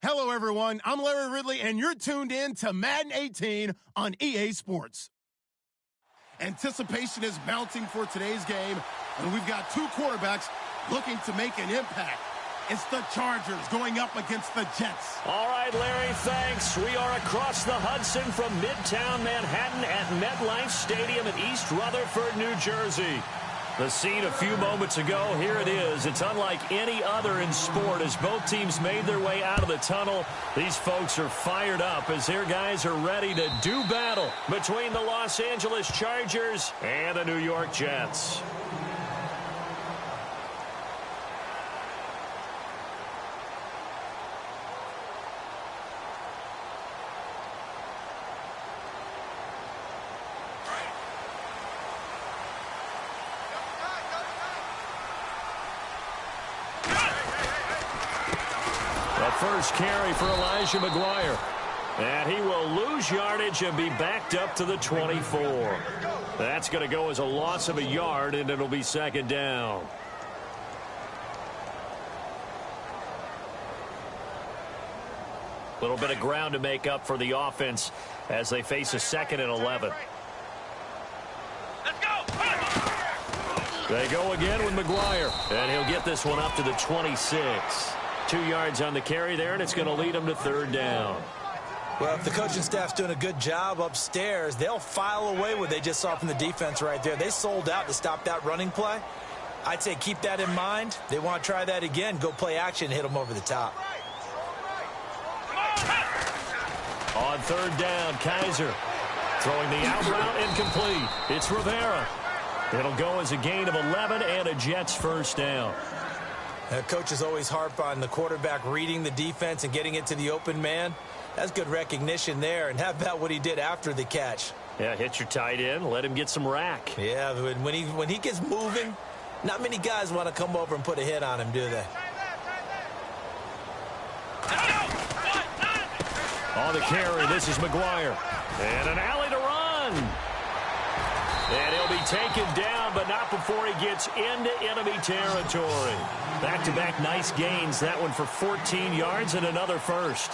Hello, everyone. I'm Larry Ridley, and you're tuned in to Madden 18 on EA Sports. Anticipation is mounting for today's game, and we've got two quarterbacks looking to make an impact. It's the Chargers going up against the Jets. All right, Larry, thanks. We are across the Hudson from Midtown Manhattan at MetLife Stadium in East Rutherford, New Jersey. The scene a few moments ago, here it is. It's unlike any other in sport as both teams made their way out of the tunnel. These folks are fired up as their guys are ready to do battle between the Los Angeles Chargers and the New York Jets. First carry for Elijah McGuire. And he will lose yardage and be backed up to the 24. That's going to go as a loss of a yard, and it'll be second down. A little bit of ground to make up for the offense as they face a 2nd and 11. Let's go! They go again with McGuire, and he'll get this one up to the 26. 2 yards on the carry there, and it's going to lead them to third down. Well, if the coaching staff's doing a good job upstairs, they'll file away what they just saw from the defense right there. They sold out to stop that running play. I'd say keep that in mind. They want to try that again, go play action, hit them over the top. On third down, Kaiser throwing the out route incomplete. It's Rivera. It'll go as a gain of 11 and a Jets first down. Coaches always harp on the quarterback reading the defense and getting it to the open man. That's good recognition there. And how about what he did after the catch? Yeah, hit your tight end, let him get some rack. Yeah, when he gets moving, not many guys want to come over and put a hit on him, do they? On the carry, this is McGuire. And an alley to run. And he'll be taken down, but not before he gets into enemy territory. Back-to-back nice gains. That one for 14 yards and another first.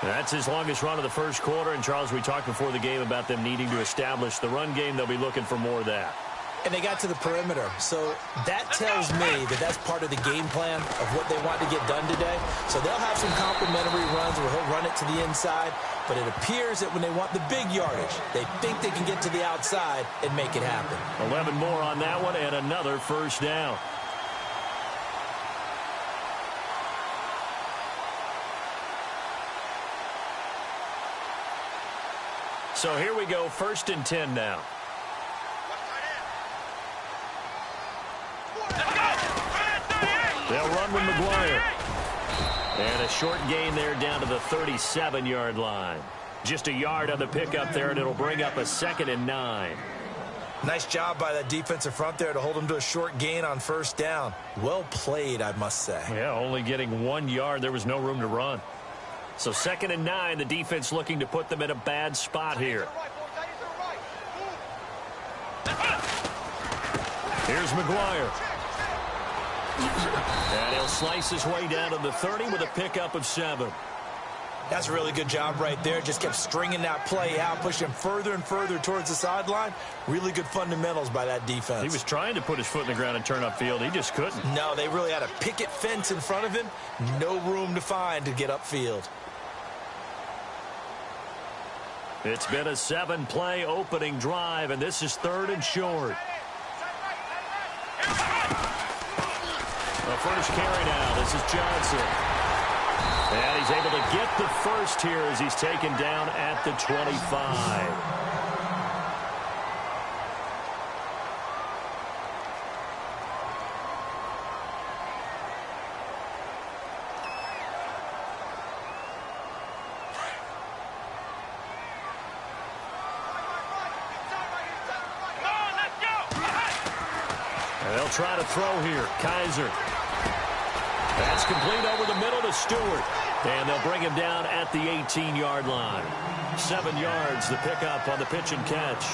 That's his longest run of the first quarter. And, Charles, we talked before the game about them needing to establish the run game. They'll be looking for more of that. And they got to the perimeter. So that tells me that that's part of the game plan of what they want to get done today. So they'll have some complimentary runs where he'll run it to the inside. But it appears that when they want the big yardage, they think they can get to the outside and make it happen. 11 more on that one and another first down. So here we go, 1st and 10 now. They'll run with McGuire. And a short gain there down to the 37-yard line. Just a yard on the pickup there, and it'll bring up a 2nd and 9. Nice job by that defensive front there to hold them to a short gain on first down. Well played, I must say. Yeah, only getting 1 yard. There was no room to run. So 2nd and 9, the defense looking to put them in a bad spot here. Here's McGuire. And he'll slice his way down to the 30 with a pickup of 7. That's a really good job right there. Just kept stringing that play out, pushing him further and further towards the sideline. Really good fundamentals by that defense. He was trying to put his foot in the ground and turn upfield. He just couldn't. No, they really had a picket fence in front of him. No room to find to get upfield. It's been a 7-play opening drive, and this is 3rd and short. The first carry now. This is Johnson. And he's able to get the first here as he's taken down at the 25. And they'll try to throw here. Kaiser. That's complete over the middle to Stewart. And they'll bring him down at the 18-yard line. 7 yards, the pickup on the pitch and catch.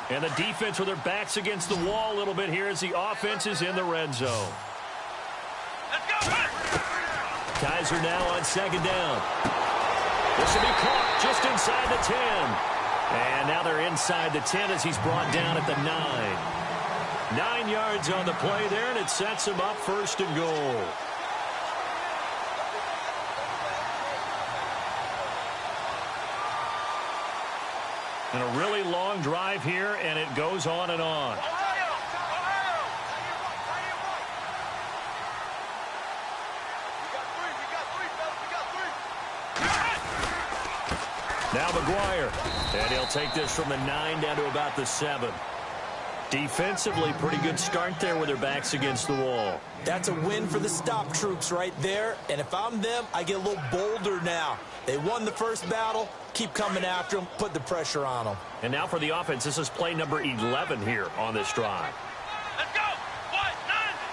And the defense with their backs against the wall a little bit here as the offense is in the red zone. Let's go! Kaiser now on second down. This will be caught just inside the 10. And now they're inside the 10 as he's brought down at the 9. 9 yards on the play there, and it sets him up first and goal. And a really long drive here, and it goes on and on. Now McGuire, and he'll take this from the 9 down to about the 7. Defensively, pretty good start there with their backs against the wall. That's a win for the stop troops right there. And if I'm them, I get a little bolder now. They won the first battle. Keep coming after them. Put the pressure on them. And now for the offense, this is play number 11 here on this drive. Let's go! 1-9!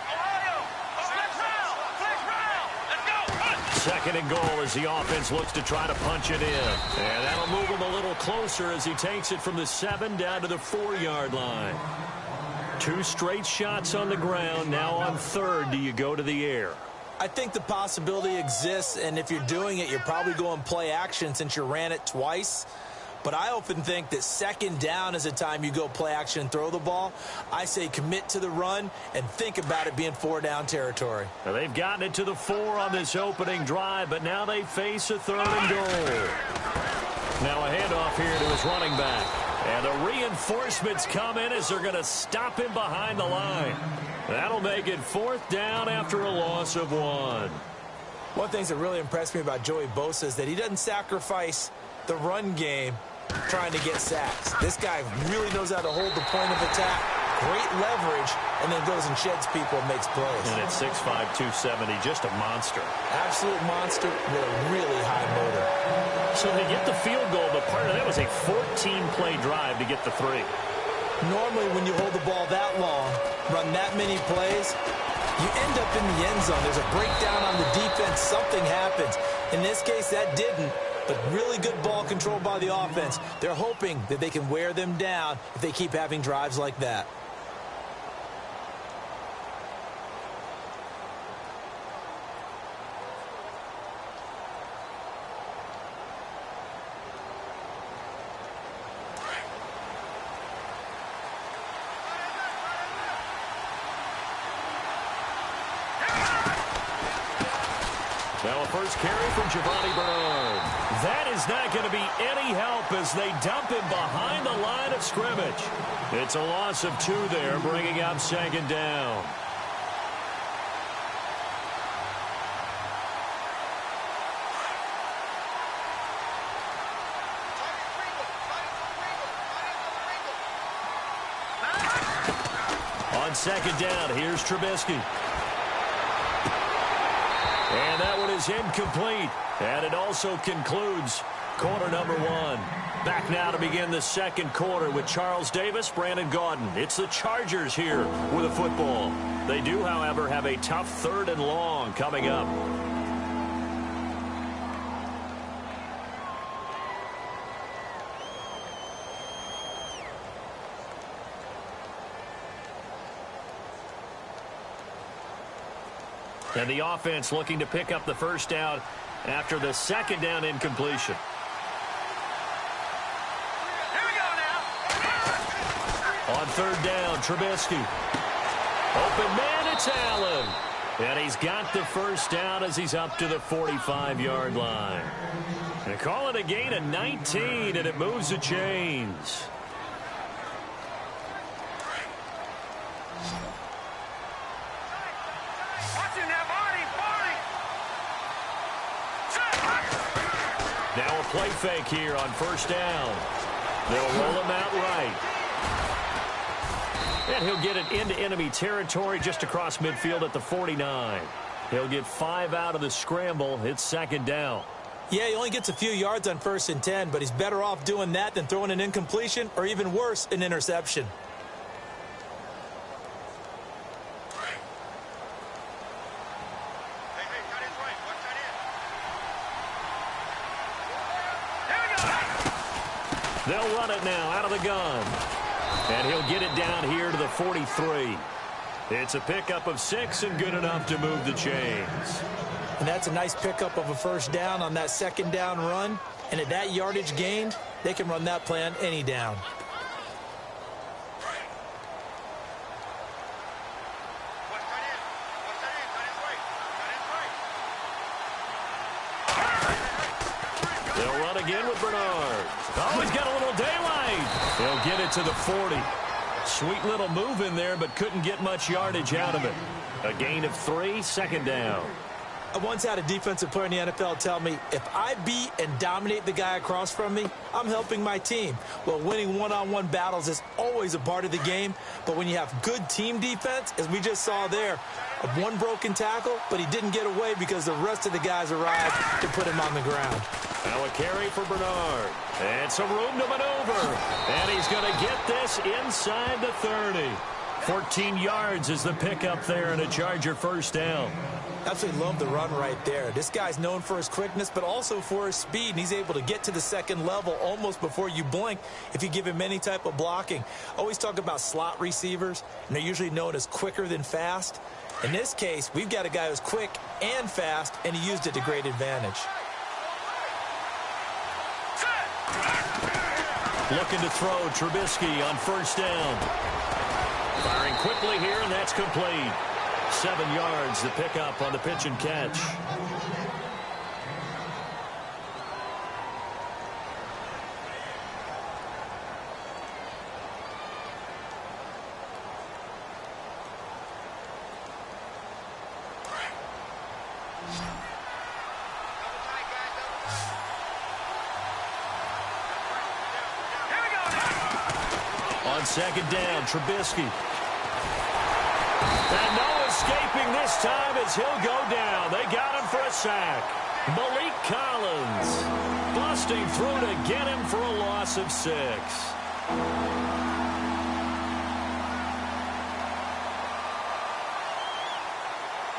Ohio! Flex round! Let's go! Second and goal as the offense looks to try to punch it in. And that'll move him a little closer as he takes it from the 7 down to the 4-yard line. 2 straight shots on the ground. Now on third, do you go to the air? I think the possibility exists, and if you're doing it, you're probably going play action since you ran it twice. But I often think that second down is the time you go play action and throw the ball. I say commit to the run and think about it being 4-down territory. Now they've gotten it to the 4 on this opening drive, but now they face a third and goal. Now a handoff here to his running back. And the reinforcements come in as they're going to stop him behind the line. That'll make it 4th down after a loss of 1. One of the things that really impressed me about Joey Bosa is that he doesn't sacrifice the run game trying to get sacks. This guy really knows how to hold the point of attack, great leverage, and then goes and sheds people and makes plays. And at 6'5", 270, just a monster. Absolute monster with a really high motor. So they get the field goal, but part of that was a 14-play drive to get the 3. Normally, when you hold the ball that long, run that many plays, you end up in the end zone. There's a breakdown on the defense. Something happens. In this case, that didn't. But really good ball control by the offense. They're hoping that they can wear them down if they keep having drives like that. Now a first carry from Giovanni Bernard. That is not going to be any help as they dump him behind the line of scrimmage. It's a loss of 2 there, bringing up second down. On second down, here's Trubisky. And that one is incomplete. And it also concludes quarter number 1. Back now to begin the second quarter with Charles Davis, Brandon Gaudin. It's the Chargers here with a football. They do, however, have a tough 3rd and long coming up. And the offense looking to pick up the first down after the second down incompletion. Here we go now. On third down, Trubisky. Open man, it's Allen. And he's got the first down as he's up to the 45-yard line. And call it a gain of 19, and it moves the chains. Now a play fake here on first down. They'll roll him out right. And he'll get it into enemy territory just across midfield at the 49. He'll get 5 out of the scramble. It's second down. Yeah, he only gets a few yards on 1st and 10, but he's better off doing that than throwing an incompletion or even worse, an interception. They'll run it now out of the gun. And he'll get it down here to the 43. It's a pickup of 6 and good enough to move the chains. And that's a nice pickup of a first down on that second down run. And at that yardage gained, they can run that play on any down. They'll run again with Bernard. Oh, he's got a little daylight. He'll get it to the 40. Sweet little move in there, but couldn't get much yardage out of it. A gain of 3, second down. I once had a defensive player in the NFL tell me, if I beat and dominate the guy across from me, I'm helping my team. Well, winning one-on-one battles is always a part of the game, but when you have good team defense, as we just saw there, one broken tackle, but he didn't get away because the rest of the guys arrived to put him on the ground. Now a carry for Bernard. And some room to maneuver. And he's going to get this inside the 30. 14 yards is the pickup there and a Charger first down. Absolutely love the run right there. This guy's known for his quickness, but also for his speed, and he's able to get to the second level almost before you blink if you give him any type of blocking. Always talk about slot receivers, and they're usually known as quicker than fast. In this case, we've got a guy who's quick and fast, and he used it to great advantage. Looking to throw Trubisky on first down. Firing quickly here, and that's complete. 7 yards to pick up on the pitch and catch. On second down, Trubisky. And no escaping this time as he'll go down. They got him for a sack. Malik Collins busting through to get him for a loss of 6.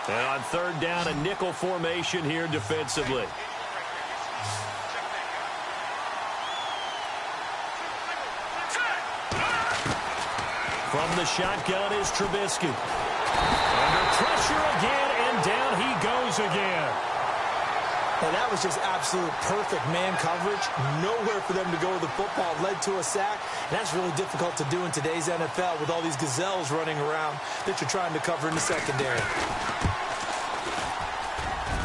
And on third down, a nickel formation here defensively. From the shotgun is Trubisky. Under pressure again, and down he goes again. And that was just absolute perfect man coverage. Nowhere for them to go with the football. Led to a sack. And that's really difficult to do in today's NFL with all these gazelles running around that you're trying to cover in the secondary.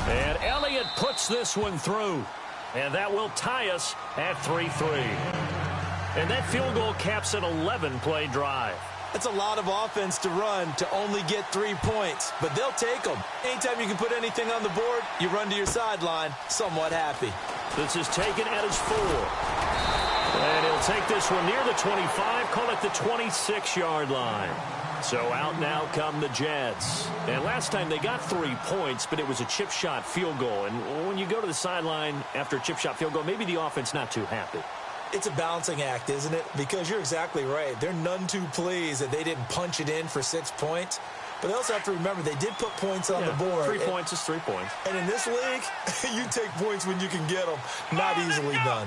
And Elliott puts this one through. And that will tie us at 3-3. And that field goal caps an 11-play drive. That's a lot of offense to run to only get 3 points, but they'll take them. Anytime you can put anything on the board, you run to your sideline somewhat happy. This is taken at his 4. And he'll take this one near the 25, call it the 26-yard line. So out now come the Jets. And last time they got 3 points, but it was a chip shot field goal. And when you go to the sideline after a chip shot field goal, maybe the offense not too happy. It's a balancing act, isn't it? Because you're exactly right. They're none too pleased that they didn't punch it in for 6 points. But they also have to remember they did put points on the board. 3 points is 3 points. And in this league, you take points when you can get them. Not easily done.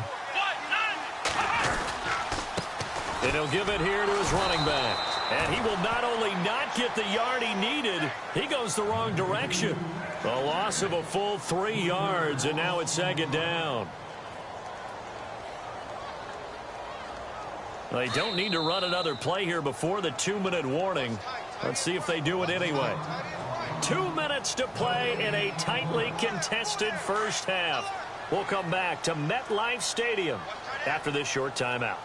And he'll give it here to his running back. And he will not only not get the yard he needed, he goes the wrong direction. A loss of a full 3 yards, and now it's second down. They don't need to run another play here before the 2-minute warning. Let's see if they do it anyway. 2 minutes to play in a tightly contested first half. We'll come back to MetLife Stadium after this short timeout.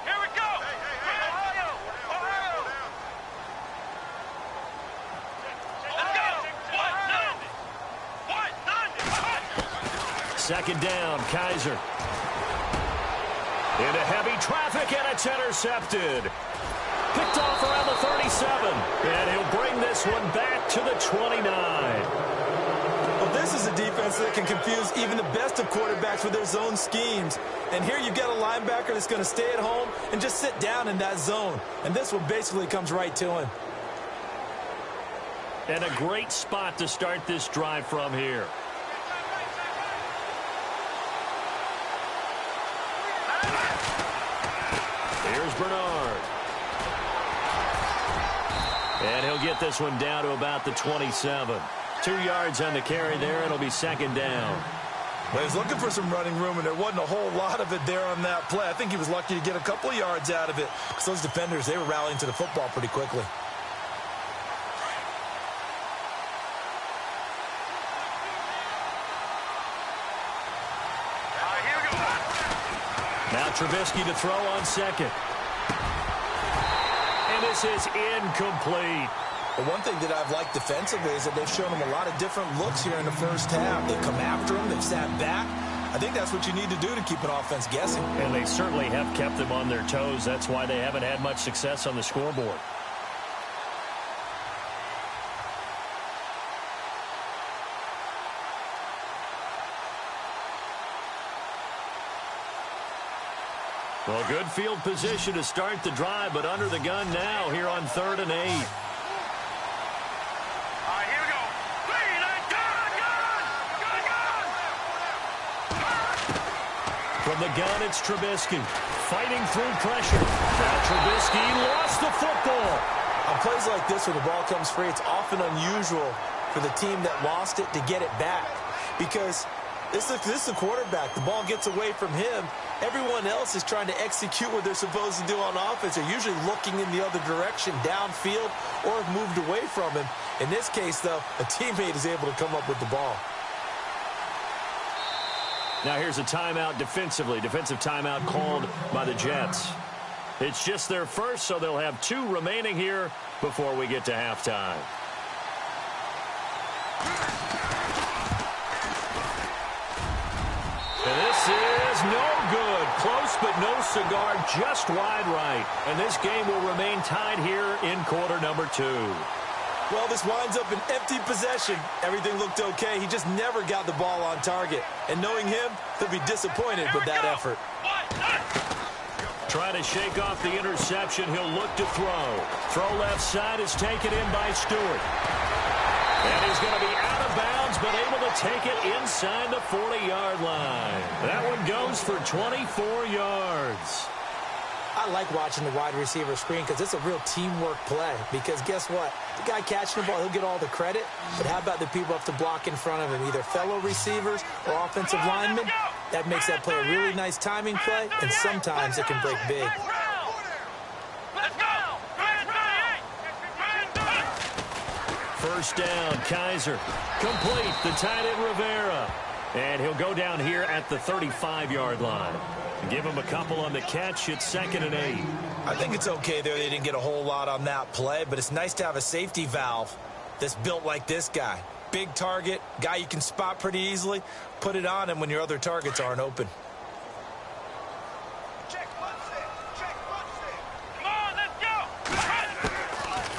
Here we go. Ohio. Ohio. Let's go. Second down, Kaiser. Into heavy traffic, and it's intercepted. Picked off around the 37. And he'll bring this one back to the 29. Well, this is a defense that can confuse even the best of quarterbacks with their zone schemes. And here you've got a linebacker that's going to stay at home and just sit down in that zone. And this one basically comes right to him. And a great spot to start this drive from here. Here's Bernard. And he'll get this one down to about the 27. 2 yards on the carry there. It'll be second down. Well, he was looking for some running room, and there wasn't a whole lot of it there on that play. I think he was lucky to get a couple of yards out of it because those defenders, they were rallying to the football pretty quickly. Now Trubisky to throw on second. And this is incomplete. But one thing that I've liked defensively is that they've shown him a lot of different looks here in the first half. They've come after him. They've sat back. I think that's what you need to do to keep an offense guessing. And they certainly have kept them on their toes. That's why they haven't had much success on the scoreboard. Well, good field position to start the drive, but under the gun now here on 3rd and 8. All right, here we go. Lead and gun. From the gun, it's Trubisky. Fighting through pressure. Now Trubisky lost the football. On plays like this where the ball comes free, it's often unusual for the team that lost it to get it back. Because this is the quarterback. The ball gets away from him. Everyone else is trying to execute what they're supposed to do on offense. They're usually looking in the other direction, downfield, or have moved away from him. In this case, though, a teammate is able to come up with the ball. Now here's a timeout defensively. Defensive timeout called by the Jets. It's just their first, so they'll have 2 remaining here before we get to halftime. And this is no good. Close, but no cigar, just wide right. And this game will remain tied here in quarter number 2. Well, this winds up an empty possession. Everything looked okay. He just never got the ball on target. And knowing him, he'll be disappointed with that effort. Trying to shake off the interception. He'll look to throw. Throw left side is taken in by Stewart. And he's going to be out of bounds, but able to take it inside the 40-yard line. That one goes for 24 yards. I like watching the wide receiver screen because it's a real teamwork play. Because guess what? The guy catching the ball, he'll get all the credit. But how about the people up to block in front of him, either fellow receivers or offensive linemen? That makes that play a really nice timing play, and sometimes it can break big. First down, Kaiser. Complete, the tight end Rivera. And he'll go down here at the 35-yard line. Give him a couple on the catch. It's 2nd and 8. I think it's okay there. They didn't get a whole lot on that play, but it's nice to have a safety valve that's built like this guy. Big target, guy you can spot pretty easily. Put it on him when your other targets aren't open.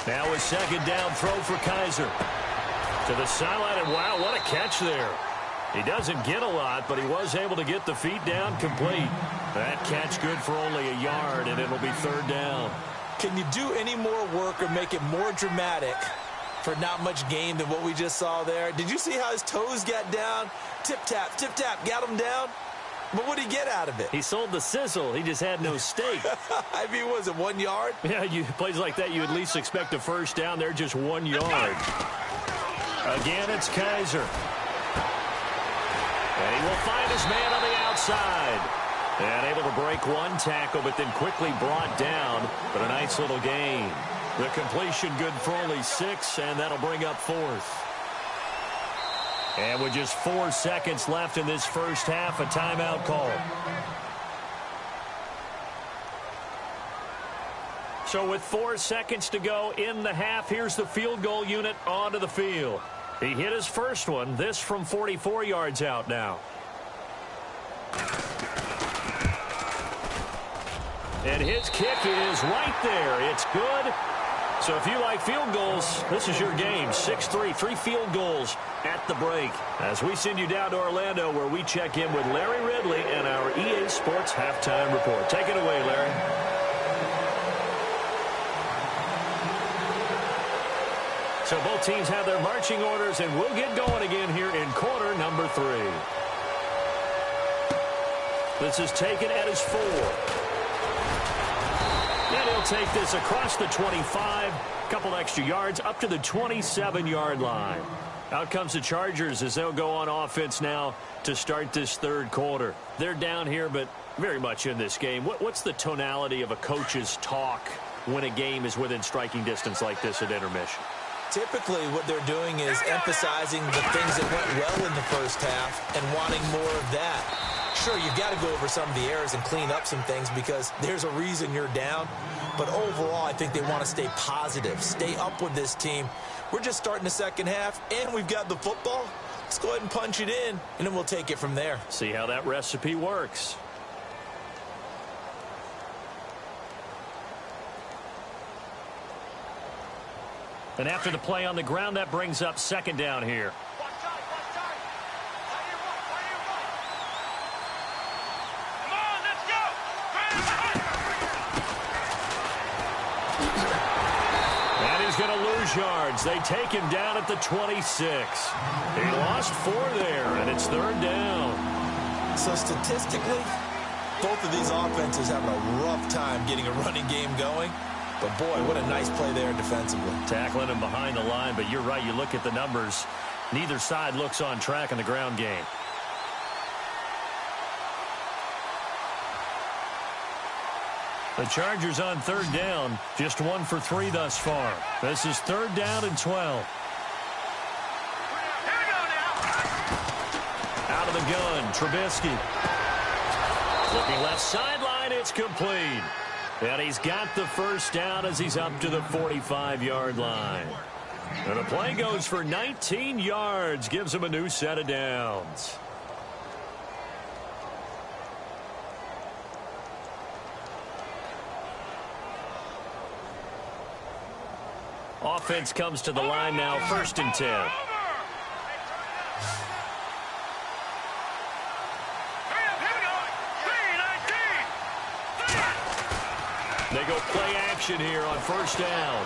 Now a 2nd down throw for Kaiser. To the sideline, and wow, what a catch there. He doesn't get a lot, but he was able to get the feet down complete. That catch good for only a yard, and it'll be 3rd down. Can you do any more work or make it more dramatic for not much gain than what we just saw there? Did you see how his toes got down? Tip-tap, got him down. But what did he get out of it? He sold the sizzle. He just had no steak. I mean, was it 1 yard? Yeah, plays like that, you at least expect a first down. They're just 1 yard. Again, it's Kaiser. And he will find his man on the outside. And able to break one tackle, but then quickly brought down. But a nice little gain. The completion good for only 6, and that'll bring up 4th. And with just 4 seconds left in this first half, a timeout call. So with 4 seconds to go in the half, here's the field goal unit onto the field. He hit his first one, this from 44 yards out now. And his kick is right there. It's good. So if you like field goals, this is your game. 6-3, 3 field goals at the break. As we send you down to Orlando, where we check in with Larry Ridley and our EA Sports Halftime Report. Take it away, Larry. So both teams have their marching orders, and we'll get going again here in quarter number 3. This is taken at his 4. And he'll they'll take this across the 25, a couple extra yards, up to the 27-yard line. Out comes the Chargers as they'll go on offense now to start this third quarter. They're down here, but very much in this game. What's the tonality of a coach's talk when a game is within striking distance like this at intermission? Typically, what they're doing is emphasizing the things that went well in the first half and wanting more of that. Sure, you've got to go over some of the errors and clean up some things because there's a reason you're down. But overall, I think they want to stay positive, stay up with this team. We're just starting the second half, and we've got the football. Let's go ahead and punch it in, and then we'll take it from there. See how that recipe works. And after the play on the ground, that brings up second down here. And he's going to lose yards. They take him down at the 26. He lost 4 there, and it's third down. So statistically, both of these offenses having a rough time getting a running game going. But, boy, what a nice play there defensively. Tackling him behind the line, but you're right. You look at the numbers. Neither side looks on track in the ground game. The Chargers on third down, just 1 for 3 thus far. This is third down and 12. Out of the gun, Trubisky. Looking left sideline, it's complete. And he's got the first down as he's up to the 45-yard line. And the play goes for 19 yards, gives him a new set of downs. Offense comes to the line now, 1st and 10. They go play action here on first down.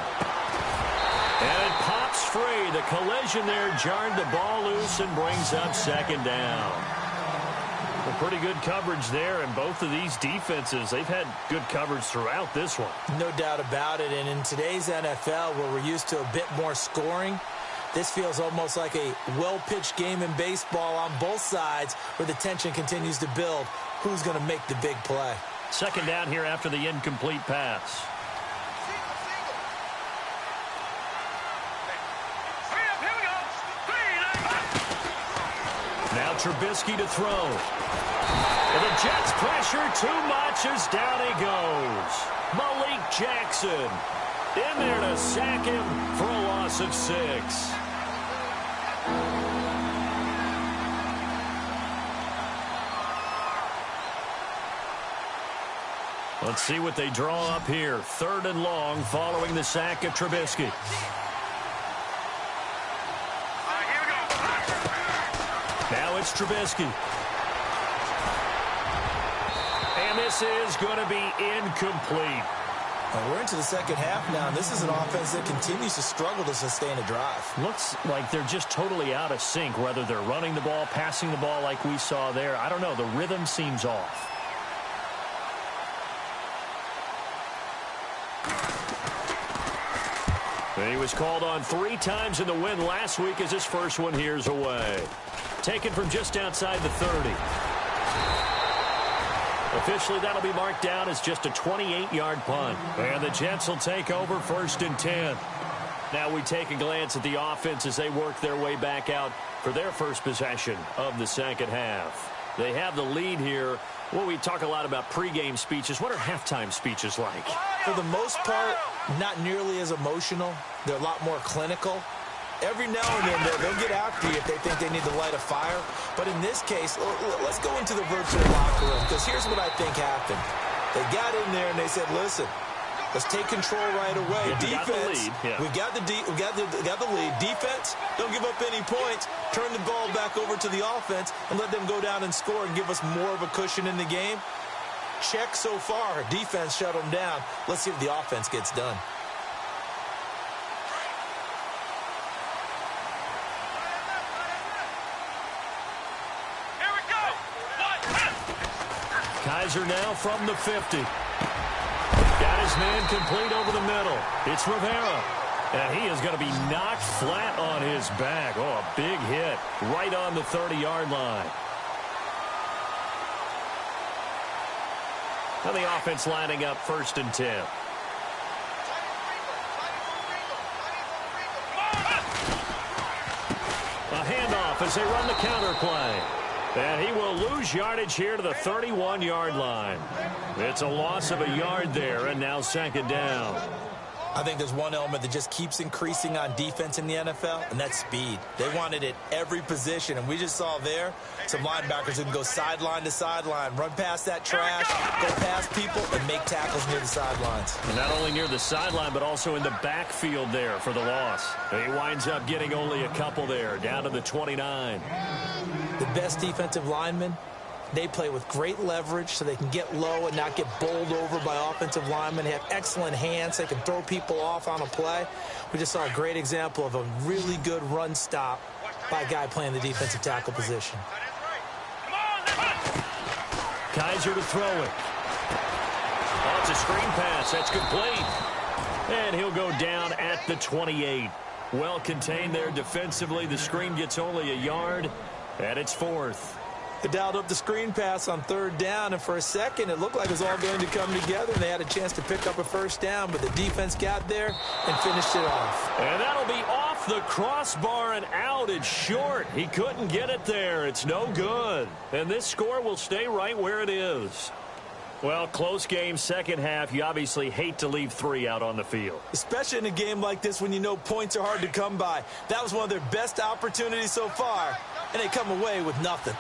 And it pops free. The collision there jarred the ball loose and brings up second down. Well, pretty good coverage there, and both of these defenses, they've had good coverage throughout this one. No doubt about it, and in today's NFL, where we're used to a bit more scoring, this feels almost like a well-pitched game in baseball on both sides where the tension continues to build. Who's going to make the big play? Second down here after the incomplete pass. Now Trubisky to throw. And the Jets pressure too much as down he goes. Malik Jackson in there to sack him for a loss of 6. Let's see what they draw up here. Third and long following the sack of Trubisky. Now it's Trubisky. And this is going to be incomplete. And we're into the second half now, and this is an offense that continues to struggle to sustain a drive. Looks like they're just totally out of sync, whether they're running the ball, passing the ball like we saw there. I don't know. The rhythm seems off. He was called on 3 times in the win last week as his first one here's away. Taken from just outside the 30. Officially, that'll be marked down as just a 28-yard punt. And the Jets will take over 1st and 10. Now we take a glance at the offense as they work their way back out for their first possession of the second half. They have the lead here. Well, we talk a lot about pregame speeches. What are halftime speeches like? For the most part, not nearly as emotional. They're a lot more clinical. Every now and then, they'll get after you if they think they need to light a fire. But in this case, let's go into the virtual locker room, because here's what I think happened. They got in there and they said, listen, let's take control right away. Yeah, defense, we got the lead. Defense, don't give up any points. Turn the ball back over to the offense and let them go down and score and give us more of a cushion in the game. Check so far. Defense shut them down. Let's see if the offense gets done. Kaiser now from the 50. Got his his man complete over the middle. It's Rivera. And he is going to be knocked flat on his back. Oh, a big hit right on the 30-yard line. And the offense lining up 1st and 10. A handoff as they run the counter play. And he will lose yardage here to the 31-yard line. It's a loss of a yard there, and now 2nd down. I think there's one element that just keeps increasing on defense in the NFL, and that's speed. They want it at every position, and we just saw there some linebackers who can go sideline to sideline, run past that trash, go past people, and make tackles near the sidelines. And not only near the sideline, but also in the backfield there for the loss. He winds up getting only a couple there, down to the 29. The best defensive linemen, they play with great leverage so they can get low and not get bowled over by offensive linemen. They have excellent hands. They can throw people off on a play. We just saw a great example of a really good run stop by a guy playing the defensive tackle position. Kaiser to throw it. Oh, it's a screen pass. That's complete. And he'll go down at the 28. Well contained there defensively. The screen gets only a yard, and it's 4th. They dialed up the screen pass on 3rd down, and for a second it looked like it was all going to come together, and they had a chance to pick up a 1st down, but the defense got there and finished it off. And that'll be off the crossbar and out. It's short. He couldn't get it there. It's no good. And this score will stay right where it is. Well, close game, 2nd half. You obviously hate to leave 3 out on the field. Especially in a game like this when you know points are hard to come by. That was one of their best opportunities so far, and they come away with nothing.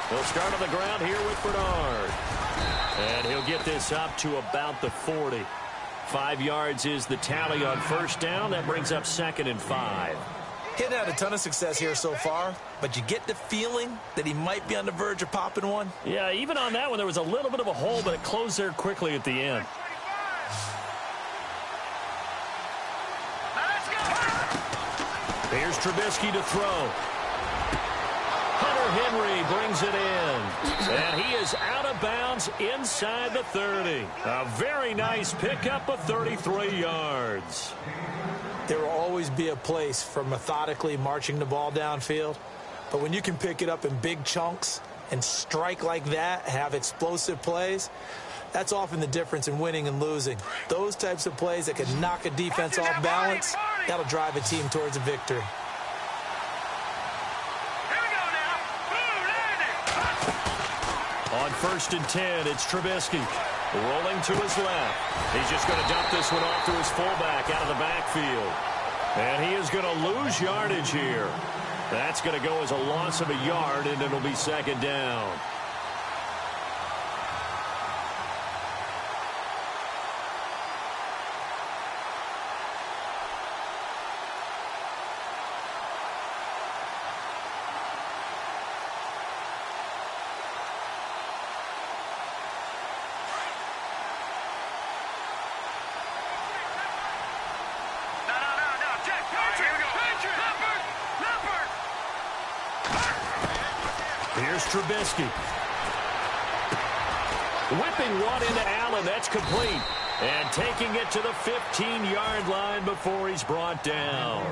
He'll start on the ground here with Bernard. And he'll get this up to about the 40. 5 yards is the tally on 1st down. That brings up 2nd and 5. He hadn't had a ton of success here so far, but you get the feeling that he might be on the verge of popping one. Yeah, even on that one, there was a little bit of a hole, but it closed there quickly at the end. Here's Trubisky to throw. Henry brings it in, and he is out of bounds inside the 30. A very nice pickup of 33 yards. There will always be a place for methodically marching the ball downfield, but when you can pick it up in big chunks and strike like that, have explosive plays, that's often the difference in winning and losing. Those types of plays that can knock a defense off balance, that'll drive a team towards a victory. On 1st and 10, it's Trubisky rolling to his left. He's just going to dump this one off to his fullback out of the backfield. And he is going to lose yardage here. That's going to go as a loss of a yard, and it'll be 2nd down. Here's Trubisky. Whipping one into Allen. That's complete. And taking it to the 15-yard line before he's brought down.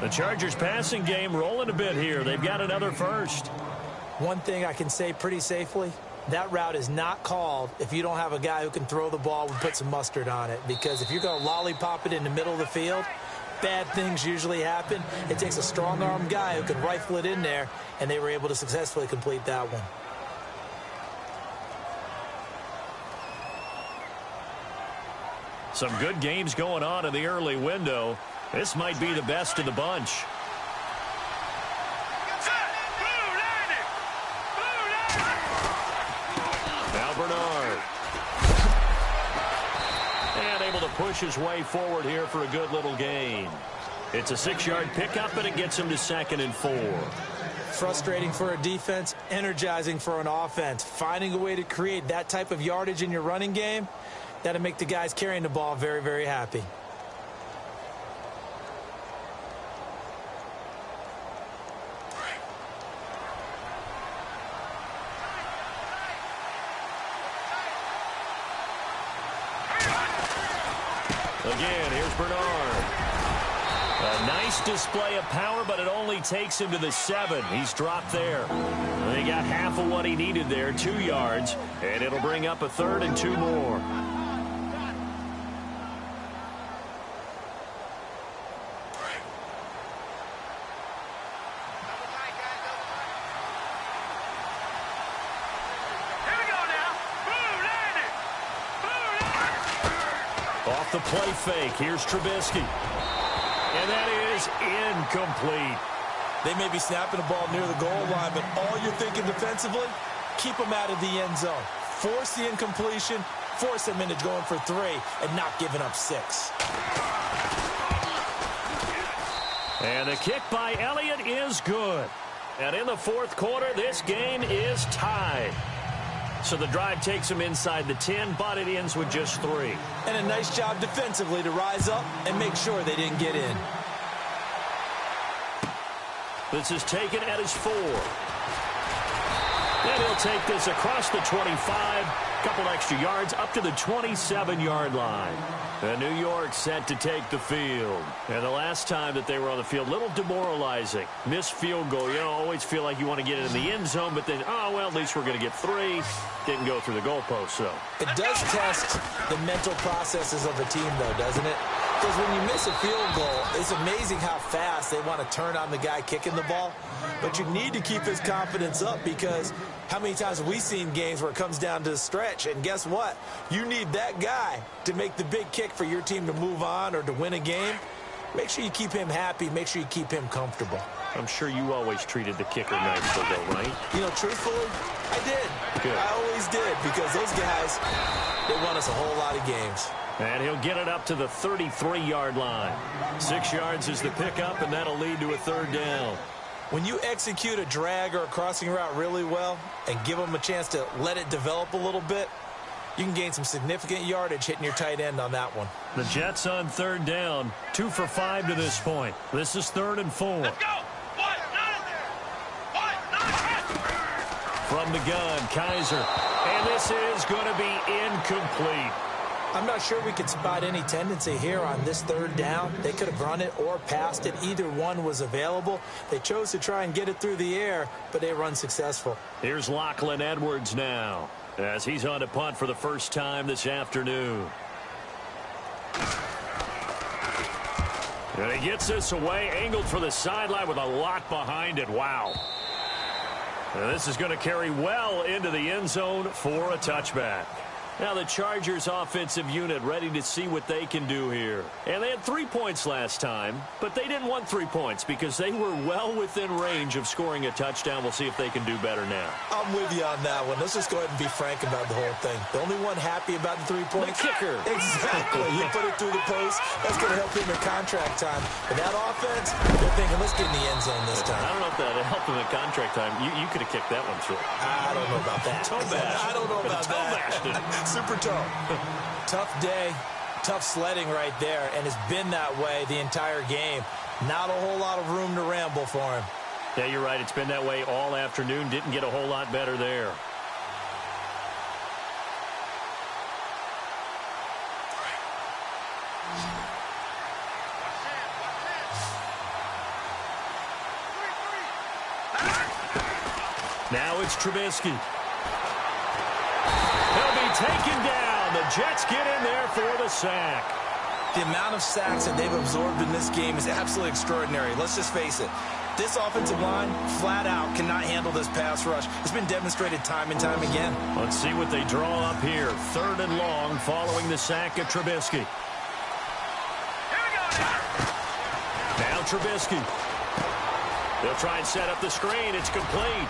The Chargers passing game rolling a bit here. They've got another 1st. One thing I can say pretty safely, that route is not called if you don't have a guy who can throw the ball and put some mustard on it. Because if you're going to lollipop it in the middle of the field, bad things usually happen. It takes a strong-arm guy who can rifle it in there, and they were able to successfully complete that one. Some good games going on in the early window. This might be the best of the bunch. Now Bernard. And able to push his way forward here for a good little gain. It's a 6-yard pickup, and it gets him to 2nd and 4. Frustrating for a defense, energizing for an offense. Finding a way to create that type of yardage in your running game, that'll make the guys carrying the ball very, very happy. Again, here's Bernard. A nice display of power, but it only takes him to the 7. He's dropped there. They got half of what he needed there, 2 yards, and it'll bring up a 3rd and 2 more. Off the play fake, here's Trubisky. And that is incomplete. They may be snapping the ball near the goal line, but all you're thinking defensively, keep them out of the end zone. Force the incompletion, force them into going for 3, and not giving up 6. And the kick by Elliott is good. And in the 4th quarter, this game is tied. So the drive takes them inside the 10, but it ends with just 3. And a nice job defensively to rise up and make sure they didn't get in. This is taken at his 4. And he'll take this across the 25, couple extra yards up to the 27-yard line. And New York set to take the field. And the last time that they were on the field, a little demoralizing. Missed field goal. You know, always feel like you want to get it in the end zone, but then, oh, well, at least we're going to get 3. Didn't go through the goalpost, so. It does test the mental processes of a team, though, doesn't it? Because when you miss a field goal, it's amazing how fast they want to turn on the guy kicking the ball. But you need to keep his confidence up, because how many times have we seen games where it comes down to the stretch? And guess what? You need that guy to make the big kick for your team to move on or to win a game. Make sure you keep him happy. Make sure you keep him comfortable. I'm sure you always treated the kicker nicely, though, right? You know, truthfully, I did. Good. I always did, because those guys, they won us a whole lot of games. And he'll get it up to the 33-yard line. 6 yards is the pickup, and that'll lead to a 3rd down. When you execute a drag or a crossing route really well and give them a chance to let it develop a little bit, you can gain some significant yardage hitting your tight end on that one. The Jets on 3rd down, 2 for 5 to this point. This is 3rd and 4. Let's go. From the gun, Kaiser. And this is going to be incomplete. I'm not sure we could spot any tendency here on this 3rd down. They could have run it or passed it. Either one was available. They chose to try and get it through the air, but they were unsuccessful. Here's Lachlan Edwards now, as he's on to punt for the first time this afternoon. And he gets this away, angled for the sideline with a lot behind it. Wow. And this is going to carry well into the end zone for a touchback. Now the Chargers offensive unit ready to see what they can do here. And they had 3 points last time, but they didn't want 3 points because they were well within range of scoring a touchdown. We'll see if they can do better now. I'm with you on that one. Let's just go ahead and be frank about the whole thing. The only one happy about the 3 points? The kicker. Exactly. You put it through the post. That's going to help him in contract time. But that offense, they're thinking, let's get in the end zone this time. I don't know if that helped him in contract time. You could have kicked that one through. I don't know about that. Toe bash. I don't know about that. Super toe. Tough day, tough sledding right there, and it's been that way the entire game. Not a whole lot of room to ramble for him. Yeah, you're right. It's been that way all afternoon. Didn't get a whole lot better there. Now it's Trubisky. He'll be taken down. The Jets get in there for the sack. The amount of sacks that they've absorbed in this game is absolutely extraordinary. Let's just face it. This offensive line, flat out, cannot handle this pass rush. It's been demonstrated time and time again. Let's see what they draw up here. 3rd and long following the sack of Trubisky. Now Trubisky. They'll try and set up the screen. It's complete.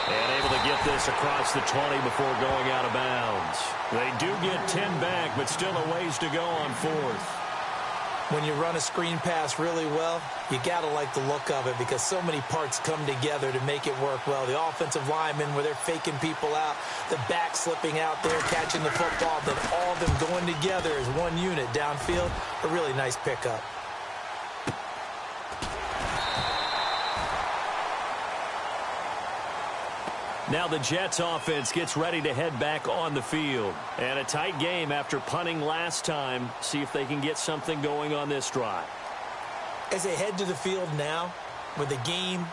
And able to get this across the 20 before going out of bounds. They do get 10 back, but still a ways to go on 4th. When you run a screen pass really well, you got to like the look of it because so many parts come together to make it work well. The offensive linemen, where they're faking people out, the back slipping out there, catching the football, then all of them going together as one unit downfield. A really nice pickup. Now the Jets offense gets ready to head back on the field. And a tight game after punting last time. See if they can get something going on this drive. As they head to the field now, with the game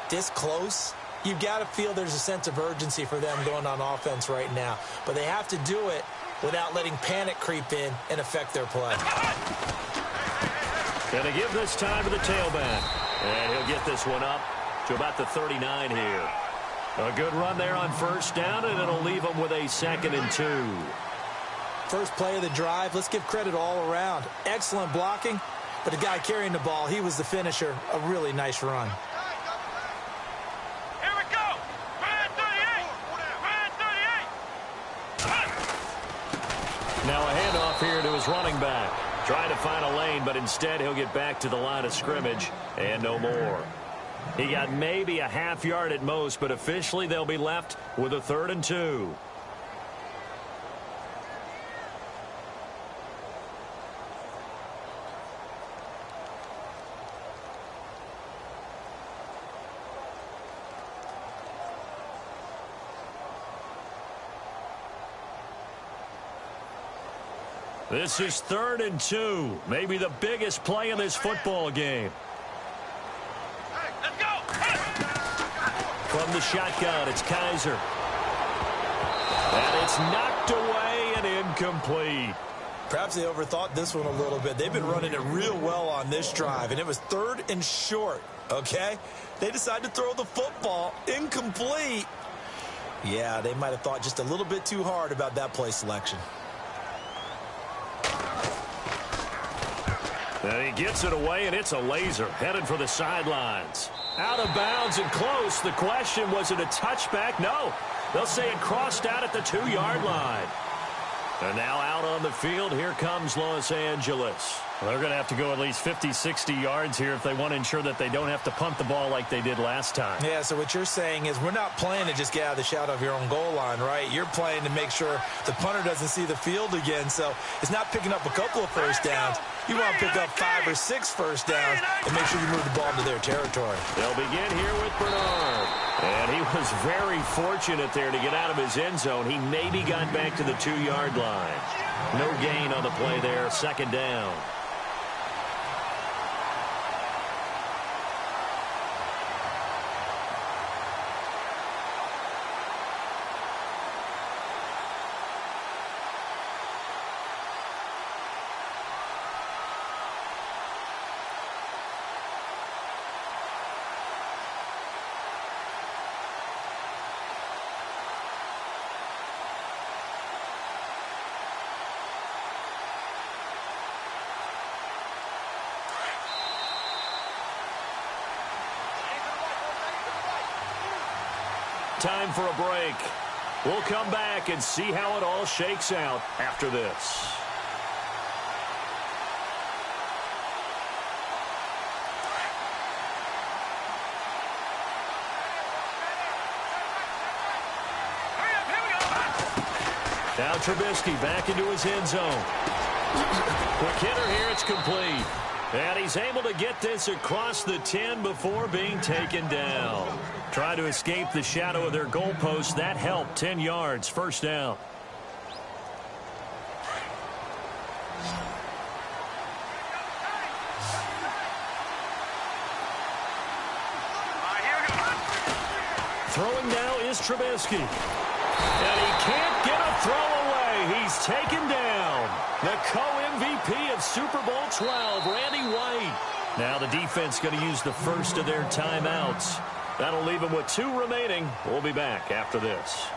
this close, you've got to feel there's a sense of urgency for them going on offense right now. But they have to do it without letting panic creep in and affect their play. Going to give this time to the tailback. And he'll get this one up to about the 39 here. A good run there on first down, and it'll leave them with a 2nd and 2. First play of the drive, let's give credit all around. Excellent blocking, but the guy carrying the ball, he was the finisher. A really nice run. Here we go. Red 38. Red 38. Now a handoff here to his running back. Trying to find a lane, but instead he'll get back to the line of scrimmage and no more. He got maybe a half yard at most, but officially they'll be left with a 3rd and 2. This is 3rd and 2. Maybe the biggest play in this football game. Let's go. From the shotgun, it's Kaiser. And it's knocked away and incomplete. Perhaps they overthought this one a little bit. They've been running it real well on this drive, and it was 3rd and short, okay? They decided to throw the football incomplete. Yeah, they might have thought just a little bit too hard about that play selection. And he gets it away, and it's a laser headed for the sidelines. Out of bounds and close. The question, was it a touchback? No. They'll say it crossed out at the 2-yard line. And now out on the field, here comes Los Angeles. Well, they're going to have to go at least 50, 60 yards here if they want to ensure that they don't have to punt the ball like they did last time. Yeah, so what you're saying is we're not playing to just get out of the shadow of your own goal line, right? You're playing to make sure the punter doesn't see the field again. So it's not picking up a couple of first downs. You want to pick up 5 or 6 first downs and make sure you move the ball into their territory. They'll begin here with Bernard. And he was very fortunate there to get out of his end zone. He maybe got back to the 2-yard line. No gain on the play there, 2nd down. Time for a break. We'll come back and see how it all shakes out after this. Now Trubisky back into his end zone. Quick hitter here, it's complete. And he's able to get this across the 10 before being taken down. Try to escape the shadow of their goalpost. That helped. 10 yards, first down. Throwing now is Trubisky. And he can't get a throw away. He's taken down. The co-MVP of Super Bowl 12, Randy White. Now the defense going to use the first of their timeouts. That'll leave them with 2 remaining. We'll be back after this.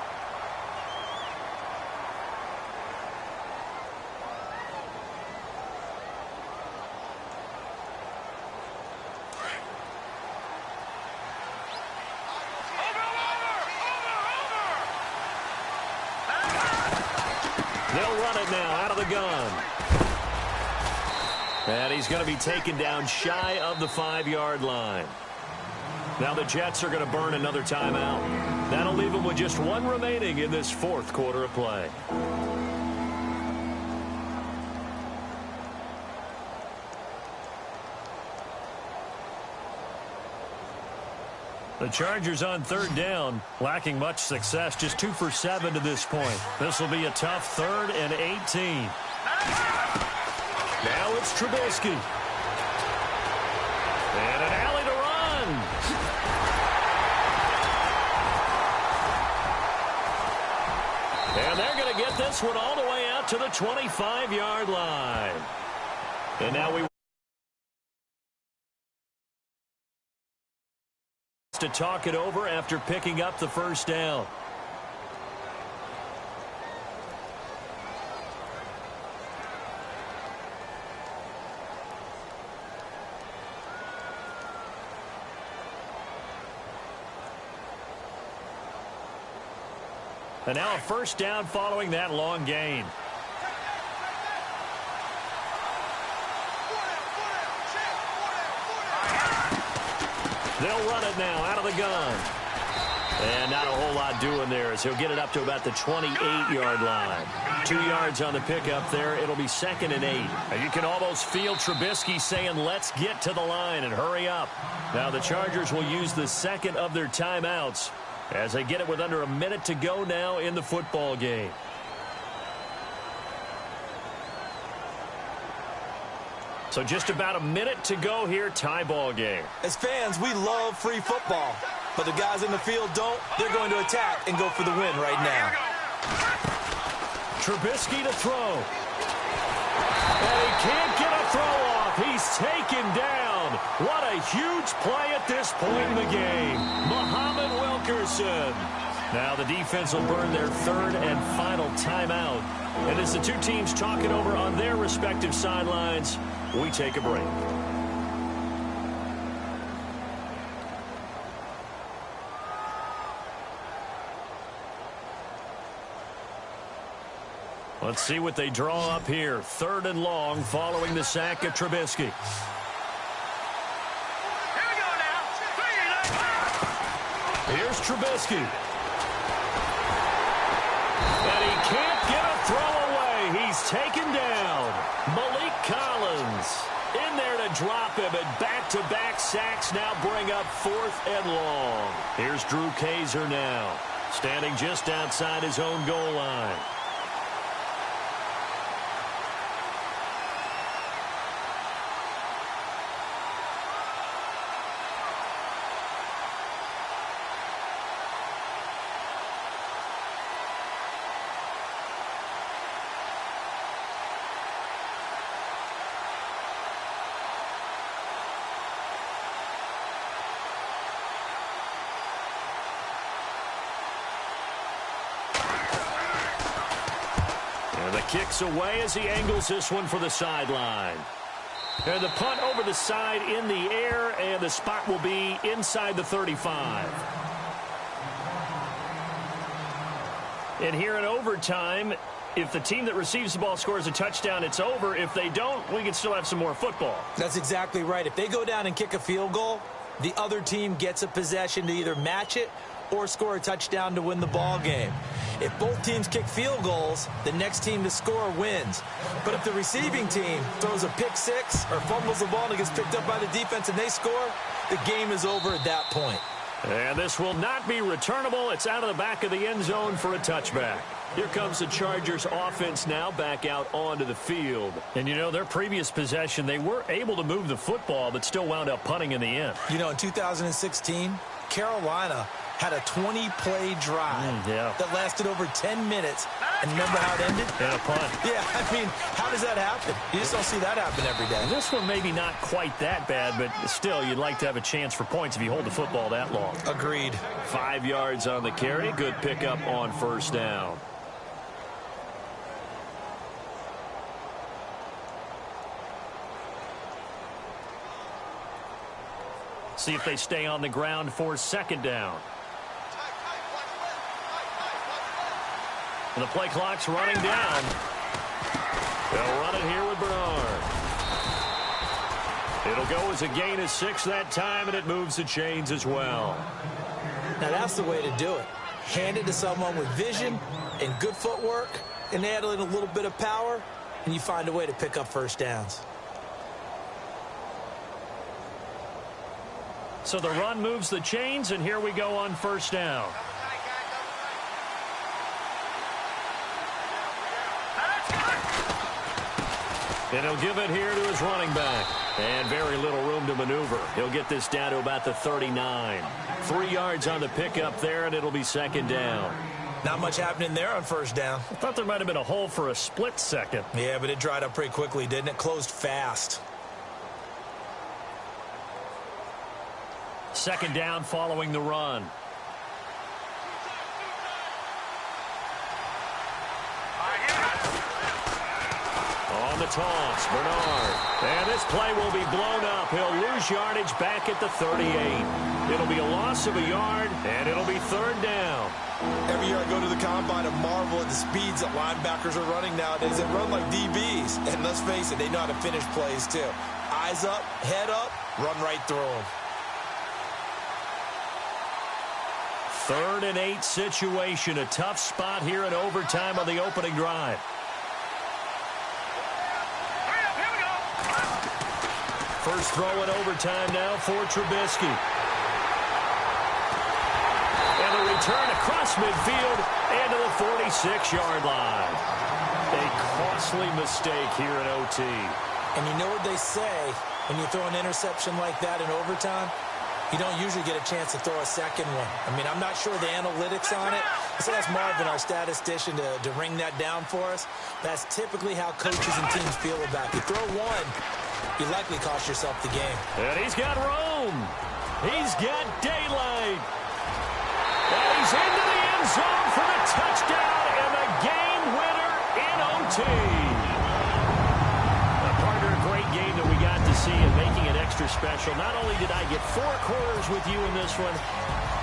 They'll run it now out of the gun. And he's going to be taken down shy of the 5-yard line. Now the Jets are going to burn another timeout. That'll leave them with just 1 remaining in this 4th quarter of play. The Chargers on third down, lacking much success, just 2 for 7 to this point. This will be a tough 3rd and 18. Now it's Trubisky. And an alley to run. And they're going to get this one all the way out to the 25-yard line. And now we to talk it over after picking up the first down. And now a first down following that long gain. They'll run it now out of the gun. And not a whole lot doing there as he'll get it up to about the 28-yard line. 2 yards on the pickup there. It'll be 2nd and 8. And you can almost feel Trubisky saying, let's get to the line and hurry up. Now the Chargers will use the second of their timeouts as they get it with under a minute to go now in the football game. So just about a minute to go here, tie ball game. As fans, we love free football. But the guys in the field don't. They're going to attack and go for the win right now. Trubisky to throw. And he can't get a throw off. He's taken down. What a huge play at this point in the game. Muhammad Wilkerson. Now the defense will burn their 3rd and final timeout. And as the two teams talk it over on their respective sidelines, we take a break. Let's see what they draw up here. 3rd and long following the sack of Trubisky. Here we go now. Here's Trubisky. And he can't get a throw away. He's taken down. Malik Collins in there to drop him, and back-to-back sacks now bring up 4th and long. Here's Drew Kaiser now, standing just outside his own goal line. Kicks away as he angles this one for the sideline. And the punt over the side in the air, and the spot will be inside the 35. And here in overtime, if the team that receives the ball scores a touchdown, it's over. If they don't, we can still have some more football. That's exactly right. If they go down and kick a field goal, the other team gets a possession to either match it or score a touchdown to win the ball game. If both teams kick field goals, the next team to score wins. But if the receiving team throws a pick six or fumbles the ball and it gets picked up by the defense and they score, the game is over at that point. And this will not be returnable. It's out of the back of the end zone for a touchback. Here comes the Chargers offense now back out onto the field. And, you know, their previous possession, they were able to move the football but still wound up punting in the end. You know, in 2016, Carolina had a 20-play drive that lasted over 10 minutes. And remember how it ended? And a punt. Yeah, I mean, how does that happen? You just don't see that happen every day. This one maybe not quite that bad, but still, you'd like to have a chance for points if you hold the football that long. Agreed. 5 yards on the carry. Good pickup on first down. See if they stay on the ground for second down. And the play clock's running down. They'll run it here with Bernard. It'll go as a gain of 6 that time, and it moves the chains as well. Now that's the way to do it. Hand it to someone with vision and good footwork, and add in a little bit of power, and you find a way to pick up first downs. So the run moves the chains, and here we go on first down. And he'll give it here to his running back. And very little room to maneuver. He'll get this down to about the 39. 3 yards on the pickup there, and it'll be second down. Not much happening there on first down. I thought there might have been a hole for a split second. Yeah, but it dried up pretty quickly, didn't it? Closed fast. Second down following the run. On the toss, Bernard. And this play will be blown up. He'll lose yardage back at the 38. It'll be a loss of a yard, and it'll be third down. Every year I go to the combine and marvel at the speeds that linebackers are running nowadays. They run like DBs. And let's face it, they know how to finish plays too. Eyes up, head up, run right through them. 3rd and 8 situation. A tough spot here in overtime on the opening drive. First throw in overtime now for Trubisky. And a return across midfield and to the 46-yard line. A costly mistake here in OT. And you know what they say, when you throw an interception like that in overtime, you don't usually get a chance to throw a second one. I mean, I'm not sure the analytics on it. So that's Marvin, our statistician, to ring that down for us. That's typically how coaches and teams feel about it. You throw one, you likely cost yourself the game. And he's got room. He's got daylight. And he's into the end zone for the touchdown and the game winner in OT. A partner, a great game that we got to see and making it extra special. Not only did I get 4 quarters with you in this one,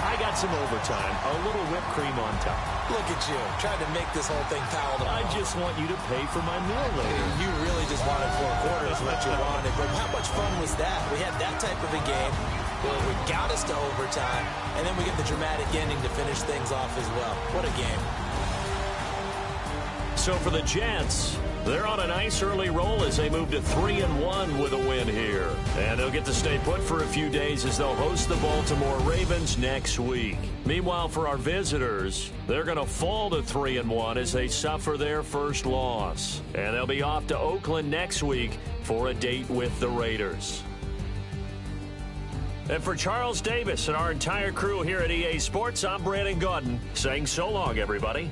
I got some overtime, a little whipped cream on top. Look at you, trying to make this whole thing palatable. I just want you to pay for my meal later. You really just wanted 4 quarters, what you wanted. But how much fun was that? We had that type of a game where we got us to overtime, and then we get the dramatic ending to finish things off as well. What a game. So for the Jets, they're on a nice early roll as they move to 3-1 with a win here. And they'll get to stay put for a few days as they'll host the Baltimore Ravens next week. Meanwhile, for our visitors, they're going to fall to 3-1 as they suffer their first loss. And they'll be off to Oakland next week for a date with the Raiders. And for Charles Davis and our entire crew here at EA Sports, I'm Brandon Gaudin saying so long, everybody.